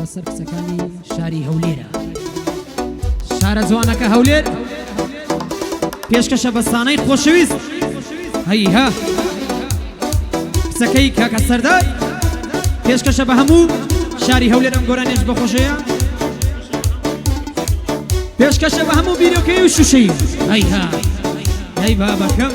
بەسەر کچەکانی شاری هەولێرە شارە جوانەکە هەولێر پێشکەشە بەستانەی خۆشەویست هەیها کچەکەی کاکە سەردار پێشکەشە بە هەموو شاری هەولێر ئەم گۆرانێش بەخۆشەیە پێشکەشە بە هەموو بیرۆکەی و شوشەی هەیها هەی بابەکەم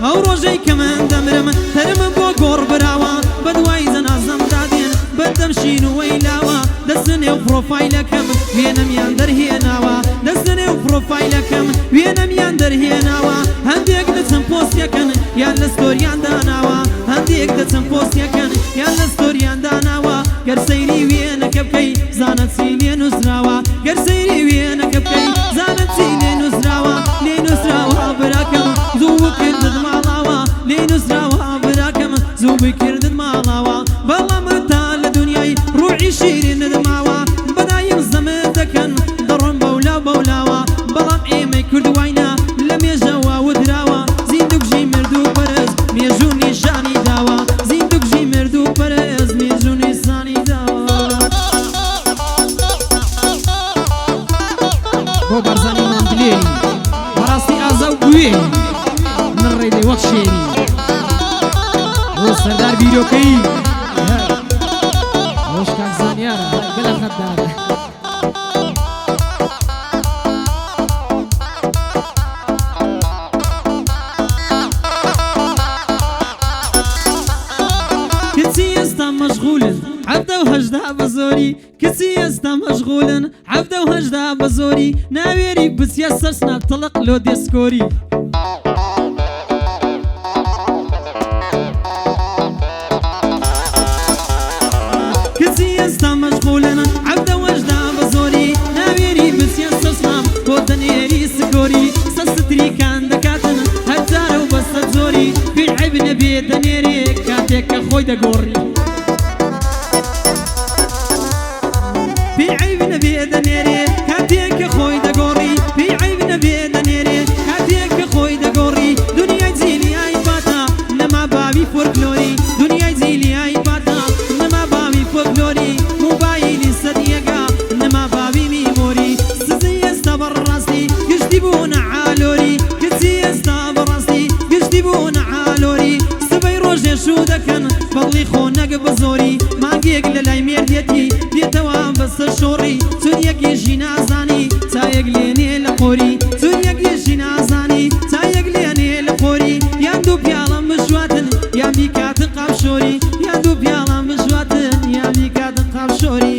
ئەو ڕۆژەی کە من دەمرم هەرمە بۆ گۆڕ براوە بەدوای زەنازەم دادێن بەد دەمشین و وەیلاوە دەستنێ و پرۆفایلەکەم وێنەمیان دەرهێناوە دەستنێ و پرۆفایلەکەم وێنەمیان دەرهێناوە هەندێک دەچەند پۆستیەکەن یان لە ستۆریان داناوە هەندێک دەچەند پۆستیەکەن یان لە ستۆریان داناوە گەر سەیری وێنەکە بکەی زانە چی لێ نووسراوە گەر سەیری وێنەکە بکەی زانە چی لێ نووسراوە لێ نووسراوە براکەم زوو بکردت ماڵاوە لێ نووسراوە براکەم زوو بکردت ماڵاوە بەڵام تا لە دنیای ڕوعی شیرین نەدەماوە بەدایم زەمت دەکەن دەڕۆن بەولا بەولاوە بەڵام ئێمەی کردواینا لە مێژەوە ودراوە زیندوکژی مردوو پەرز مێژوو نیشانی داوە زیندوکژی مردوو پەرز مێژوو نیشانی داوە بۆ بەرزانی ماندلێری بەڕاستی ئازا و گوێ من ڕێ لێ وەک شێری بۆ سەردار بیرۆکەی ڕۆژ کاک زانیارە گەلە خەتدارە کچی ئێستا مەشغولن حەفدە و هەژدا بە زۆری کچی ئێستا مەشغولن حەفدە و هەژدا بە زۆری ناوێری بچیە سەر سناب تەڵق لۆ دێسکۆری کچی ئێستا مەشغولن حەفدە و هەژدا بە زۆری ناوێری بچیە سەر سناب بۆ دەنێری سکۆری سەستریکان دەکاتن هەزارە و بەستە زۆری پێی عیب نەبێ دەنێرێ کاتێک کە خۆی دەگۆڕی پێی عیب نەبێ دەنێرێ کاتێک کە خۆی دەگۆڕی پێی عیب نەبێ دەنێرێ کاتێک کە خۆی دەگۆڕی دنیای جیلیای باتە نەما باوی فۆرکلۆری دنیای جیلیای باتە نەما باوی فۆرکلۆری موبایلی سەریەکە نەما باوی میمۆری سزی ئێستا بەڕاستی گشتی بوونە عالۆری کچی ئێستا بەڕاستی گشتی بوونە عالۆری سبەی ڕۆژێ شوو دەکەن بەڵی خۆ نەگە بە زۆری مانگێک لە لای مێردێتی دێتەوە بەسەر شۆڕی چونیەکیشی نازانی چایەک لێنێ لە قۆری چونیەکیشی نازانی چایەک لێنێ لە قۆری یان دوو پیاڵەم بشواتن یان بیکاتن قاپشۆری یان دوو پیاڵەم بشواتن یان بیکاتن قاپشۆری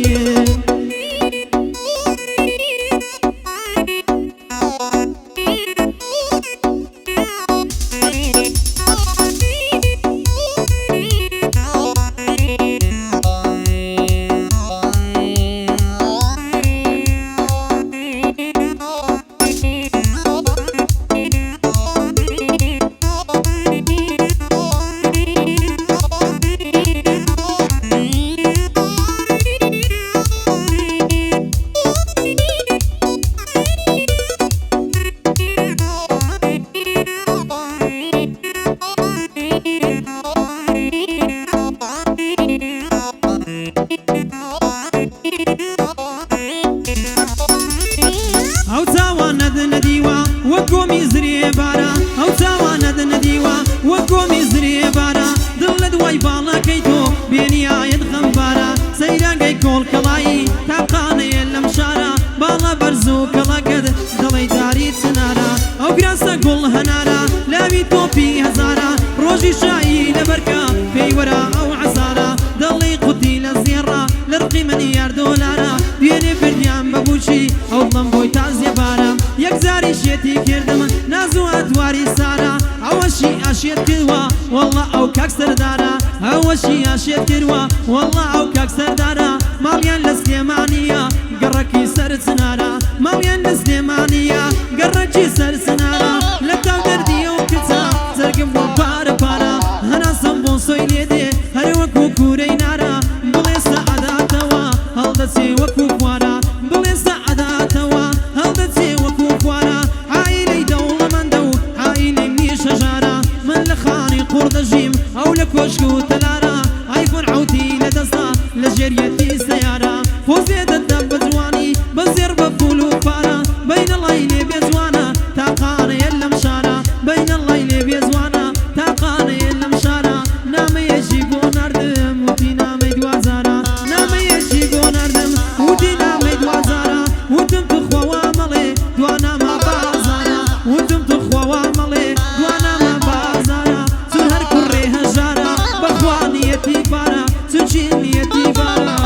ئەو چاوانە دنەدیوە وەک گۆمی زرێ بارە ئەو چاوانە دنەدیوە وەک گۆمی زرێ بارە دڵ لە دوای باڵەکەی تۆ بێنیایەت خەمبارە سەیرانگەی کۆڵکەڵایی تاقانەیە لەم شارە باڵە بەرز و کەڵەکەت دڵی داری چنارە ئەو گراسە گوڵ هەنارە لاوی تۆپی هەزارە ڕۆژی شایی لەبەرکە پێی وەرە ئەو عەزارە دڵی قوتی لە زێڕە لە ڕقی مەنیار دۆلارە دوێنێ بردیان بەبووچی ئەو دڵم بۆی تازیە بارە یەک زاری شێتی کردم نازوە دواری سارە ئەوەشی ئاشێت کردوە وەڵڵا ئەو کاک سەردارە ئەوەشی ئاشێت کردوە وەڵڵا ئەو کاک سەردارە ماڵیان لە سلێمانیە گەڕەکی سەر چنارە ماڵیان لە سلێمانیە گەڕەکی سەر چنارە لە تاو دەردیە و کچە زەرگم بۆ پارە پارە هەناسەم بۆ سۆی لێدێ هەر وەکو کوورەی نارە بڵێ سەعەداتەوە هەڵدەچێ وەکو خوارە بڵێ سەعەداتەوە هەڵدەچێ وەکو خوارە عائیلەی دەوڵەمەندە و عائیلەی میشەژارە من لە خانی قوڕ دەژیم ئەو لە کۆشک و تەلارە ئایفۆن عەوتی لە دەستا لە ژێریەتی سەیارە پۆزێ دەدە بە جوانی بە زێر بە پول و پارە بەینەڵای لێ بێ جوانە تاقانەیە لەم شارە بەینەڵای لێ بێ جوانە تاقانەیە لەم شارە نامەیەکی بۆ ناردم وتی نامەی دوازارە نامەیەکی بۆ ناردم وتی نامەی دوازارە وتم توخواوا مەڵێ دوانامە بازارە وتم توخواوا مەڵێ دوانامە بازارە چون هەر کوڕێ هەژارە بەخوا نیەتی بارە چونچی نیەتی بارە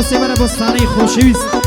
و سێبەرە بۆستانەی خۆشەویست